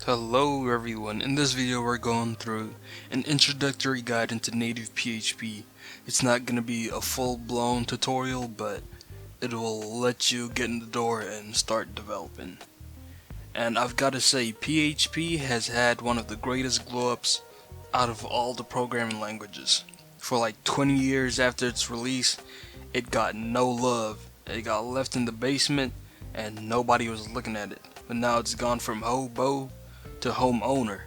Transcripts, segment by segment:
Hello everyone, in this video we're going through an introductory guide into native PHP. It's not going to be a full-blown tutorial, but it will let you get in the door and start developing. And I've got to say, PHP has had one of the greatest glow-ups out of all the programming languages. For like 20 years after its release, it got no love. It got left in the basement and nobody was looking at it. But now it's gone from hobo to homeowner.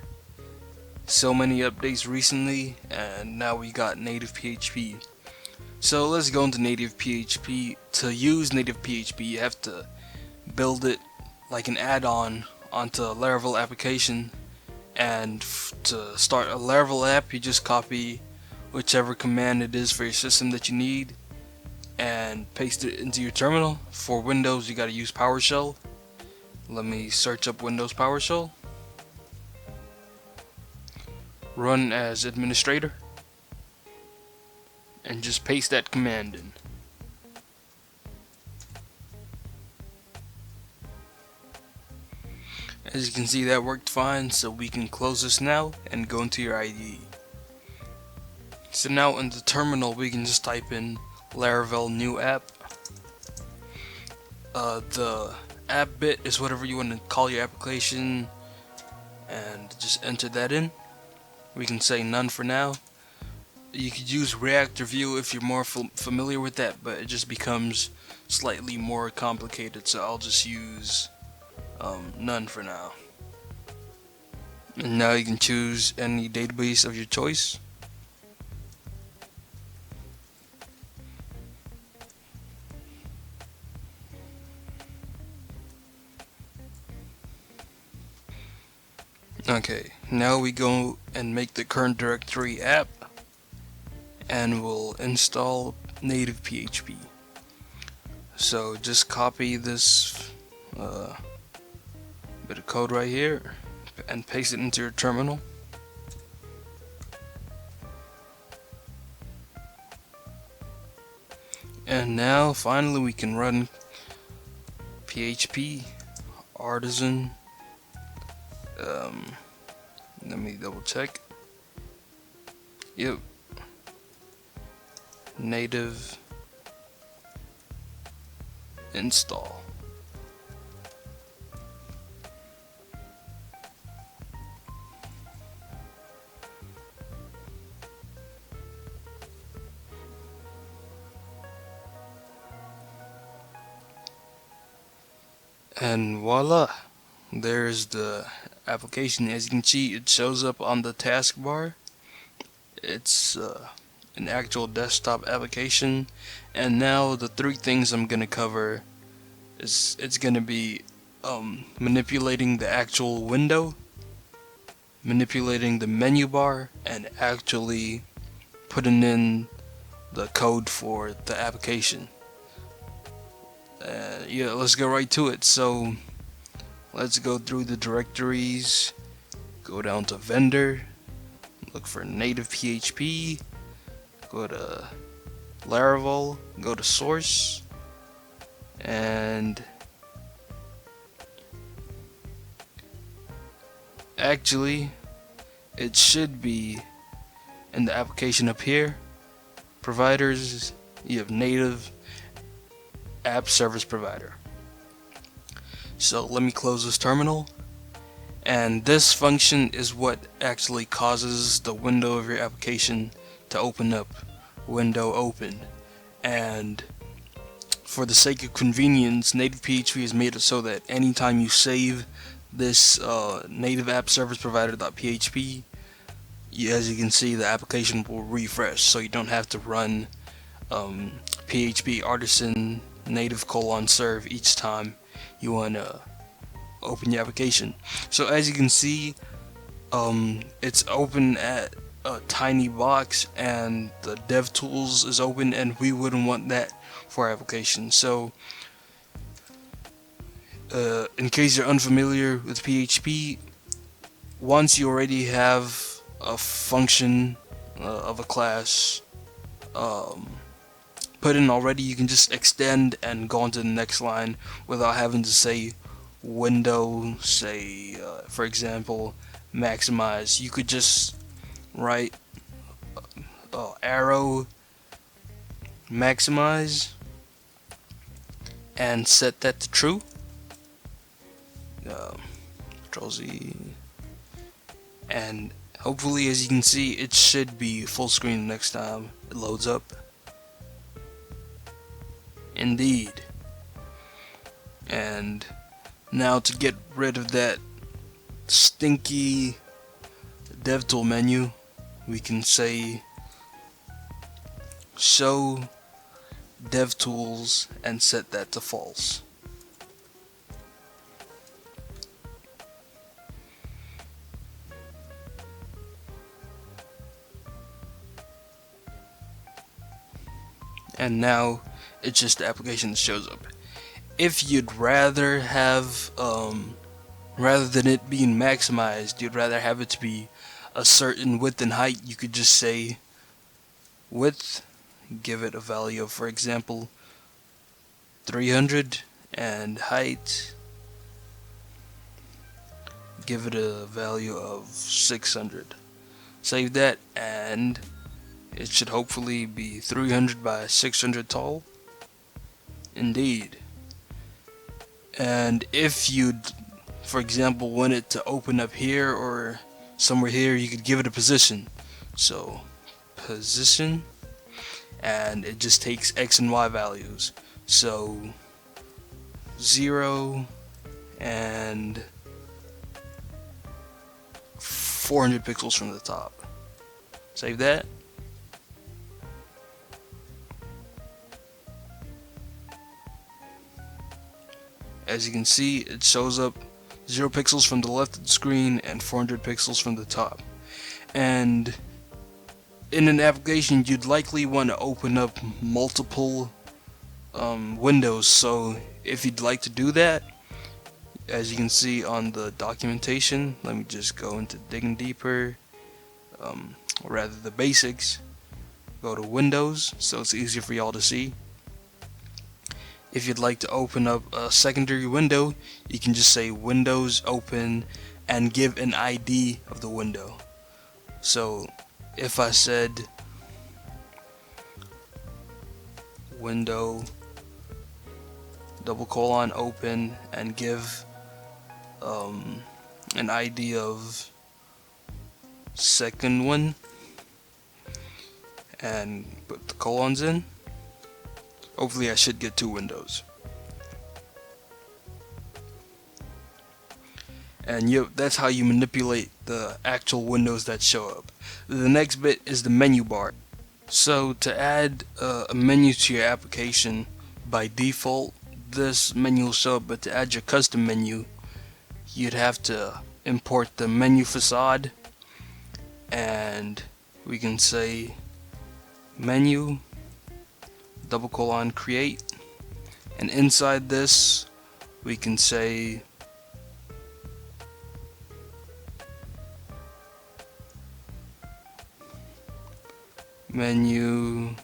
So many updates recently, and now we got native PHP. So let's go into native PHP. To use native PHP, you have to build it like an add-on onto a Laravel application, and to start a Laravel app, you just copy whichever command it is for your system that you need and paste it into your terminal. For Windows, you gotta use PowerShell. Let me search up Windows PowerShell. Run as administrator and just paste that command in. As you can see, that worked fine, so we can close this now and go into your IDE. So now in the terminal we can just type in Laravel new app. The app bit is whatever you want to call your application, and just enter that in. We can say none for now. You could use React or Vue if you're more familiar with that, but it just becomes slightly more complicated, so I'll just use none for now. And now you can choose any database of your choice. Okay, now we go and make the current directory app, and we'll install native PHP. So just copy this bit of code right here and paste it into your terminal. And now finally we can run PHP artisan. Let me double check. Yep. Native install. And voila, there's the application. As you can see, it shows up on the taskbar. It's an actual desktop application. And now the three things I'm gonna cover is it's gonna be manipulating the actual window, manipulating the menu bar, and actually putting in the code for the application. Yeah, let's go right to it. So let's go through the directories, go down to vendor, look for native PHP, go to Laravel, go to source, and actually it should be in the application up here. Providers, you have native app service provider. So let me close this terminal, and this function is what actually causes the window of your application to open up. Window open. And for the sake of convenience, native PHP has made it so that anytime you save this native app service provider.php, as you can see, the application will refresh, so you don't have to run PHP artisan native :serve each time you want to open your application. So as you can see, it's open at a tiny box, and the dev tools is open, and we wouldn't want that for our application. So in case you're unfamiliar with PHP, once you already have a function of a class put in already, you can just extend and go on to the next line without having to say window, say for example maximize, you could just write arrow maximize and set that to true. Control Z, and hopefully, as you can see, it should be full screen the next time it loads up. Indeed. And now to get rid of that stinky DevTool menu, we can say show DevTools and set that to false. And now it's just the application that shows up. If you'd rather have, rather than it being maximized, you'd rather have it to be a certain width and height, you could just say width, give it a value of, for example, 300, and height, give it a value of 600. Save that, and it should hopefully be 300 by 600 tall. Indeed. And if you'd, for example, want it to open up here or somewhere here, you could give it a position. So position, and it just takes X and Y values. So 0 and 400 pixels from the top. Save that. As you can see, it shows up 0 pixels from the left of the screen and 400 pixels from the top. And in an application, you'd likely want to open up multiple windows. So if you'd like to do that, as you can see on the documentation, let me just go into digging deeper, or rather the basics. Go to Windows so it's easier for y'all to see. If you'd like to open up a secondary window, you can just say Windows open and give an ID of the window. So if I said window ;; open and give an ID of second one and put the colons in, hopefully I should get 2 windows. And yep, that's how you manipulate the actual windows that show up. The next bit is the menu bar. So to add a menu to your application, by default this menu will show up, but to add your custom menu, you'd have to import the menu facade, and we can say menu ;; create, and inside this we can say menu,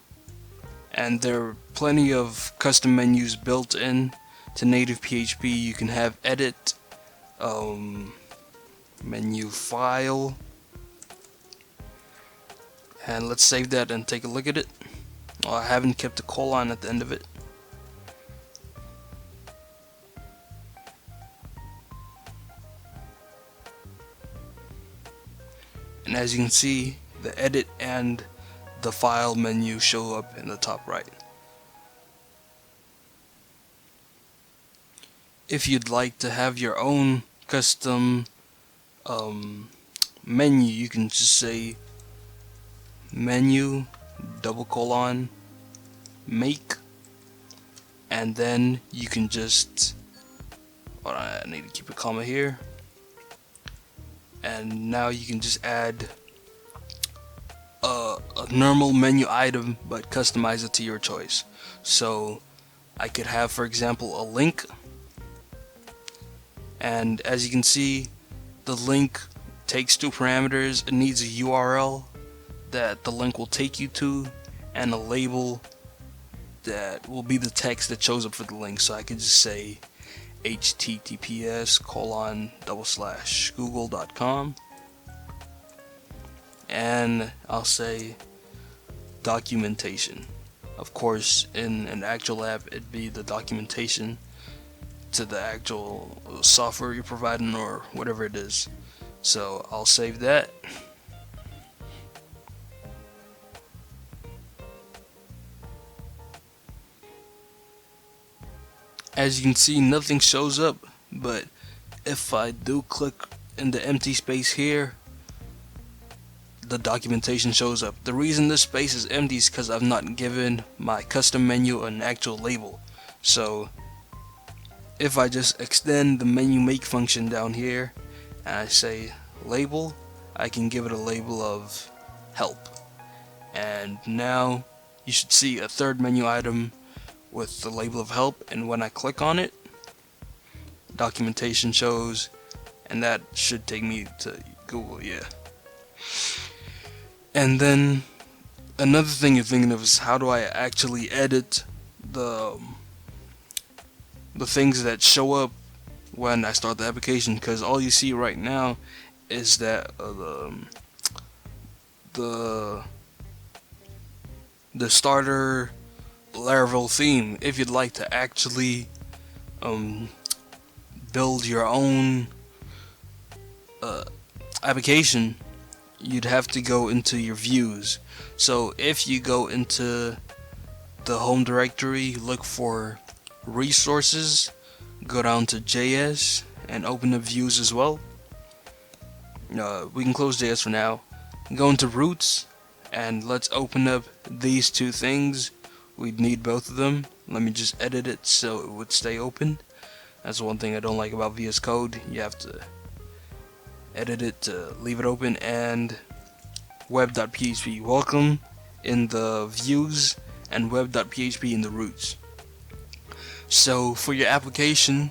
and there are plenty of custom menus built in to NativePHP. You can have edit, menu file, and let's save that and take a look at it. I haven't kept a colon at the end of it. And as you can see, the edit and the file menu show up in the top right. If you'd like to have your own custom menu, you can just say menu ;; make, and then you can just, I need to keep a comma here, and now you can just add a normal menu item but customize it to your choice. So I could have, for example, a link, and as you can see, the link takes 2 parameters. It needs a URL that the link will take you to, and a label that will be the text that shows up for the link. So I could just say https://google.com, and I'll say documentation. Of course, in an actual app, it'd be the documentation to the actual software you're providing or whatever it is. So I'll save that. As you can see, nothing shows up, but if I do click in the empty space here, the documentation shows up. The reason this space is empty is because I've not given my custom menu an actual label. So if I just extend the menu make function down here and I say label, I can give it a label of help. And now you should see a third menu item with the label of help, and when I click on it, documentation shows, and that should take me to Google, yeah. And then another thing you're thinking of is, how do I actually edit the things that show up when I start the application? Because all you see right now is that the starter Laravel theme. If you'd like to actually build your own application, you'd have to go into your views. So if you go into the home directory, look for resources, go down to JS and open up views as well. We can close JS for now. Go into roots and let's open up these two things. We'd need both of them. Let me just edit it so it would stay open. That's one thing I don't like about VS Code. You have to edit it to leave it open. And web.php, welcome in the views, and web.php in the roots. So for your application,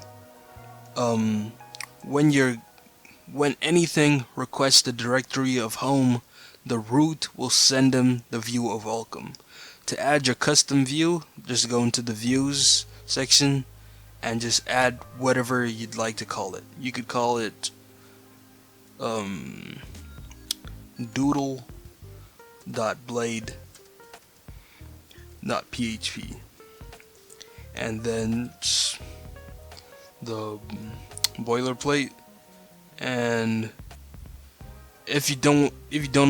when anything requests the directory of home, the root will send them the view of welcome. To add your custom view, just go into the views section and just add whatever you'd like to call it. You could call it doodle.blade.php, and then the boilerplate. And if you don't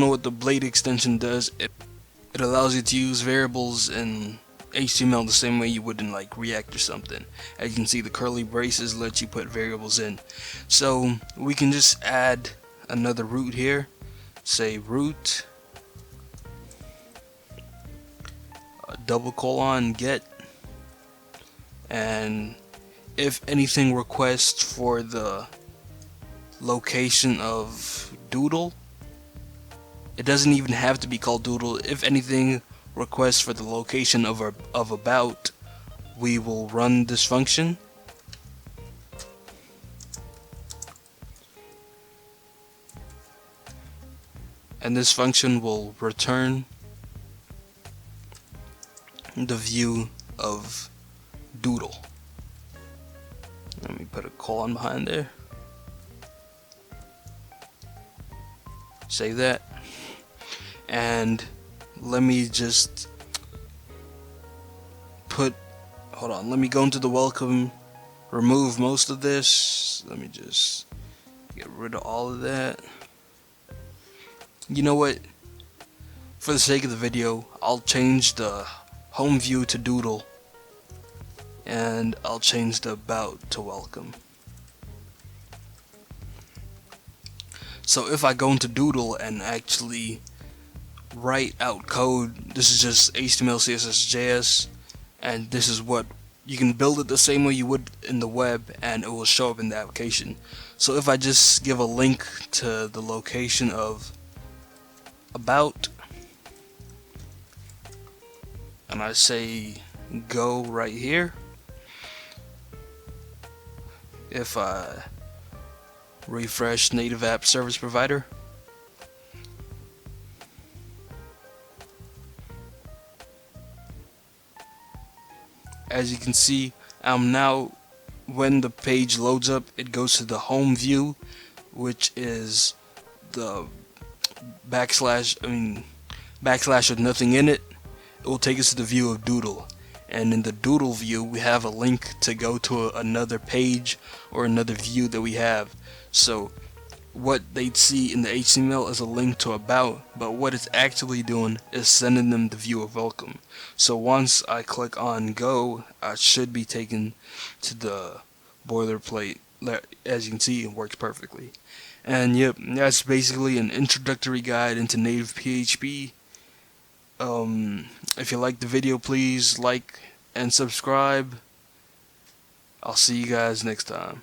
know what the blade extension does, it allows you to use variables in HTML the same way you would in like React or something. As you can see, the curly braces let you put variables in. So we can just add another root here. Say root :get, and if anything requests for the location of doodle, it doesn't even have to be called doodle. If anything requests for the location of about, we will run this function. And this function will return the view of doodle. Let me put a colon behind there. Save that. And let me just let me go into the welcome, remove most of this. Let me just get rid of all of that. You know what? For the sake of the video, I'll change the home view to doodle, and I'll change the about to welcome. So if I go into doodle and actually write out code, this is just HTML, CSS, JS, and this is what you can build it the same way you would in the web, and it will show up in the application. So if I just give a link to the location of about, and I say go right here, if I refresh Native App Service Provider, as you can see, I'm now when the page loads up, it goes to the home view, which is the backslash with nothing in it. It will take us to the view of Doodle, and in the Doodle view we have a link to go to another page or another view that we have. So what they'd see in the HTML is a link to about, but what it's actually doing is sending them the view of welcome. So once I click on go, I should be taken to the boilerplate. As you can see, it works perfectly. And yep, that's basically an introductory guide into native PHP. If you like the video, please like and subscribe. I'll see you guys next time.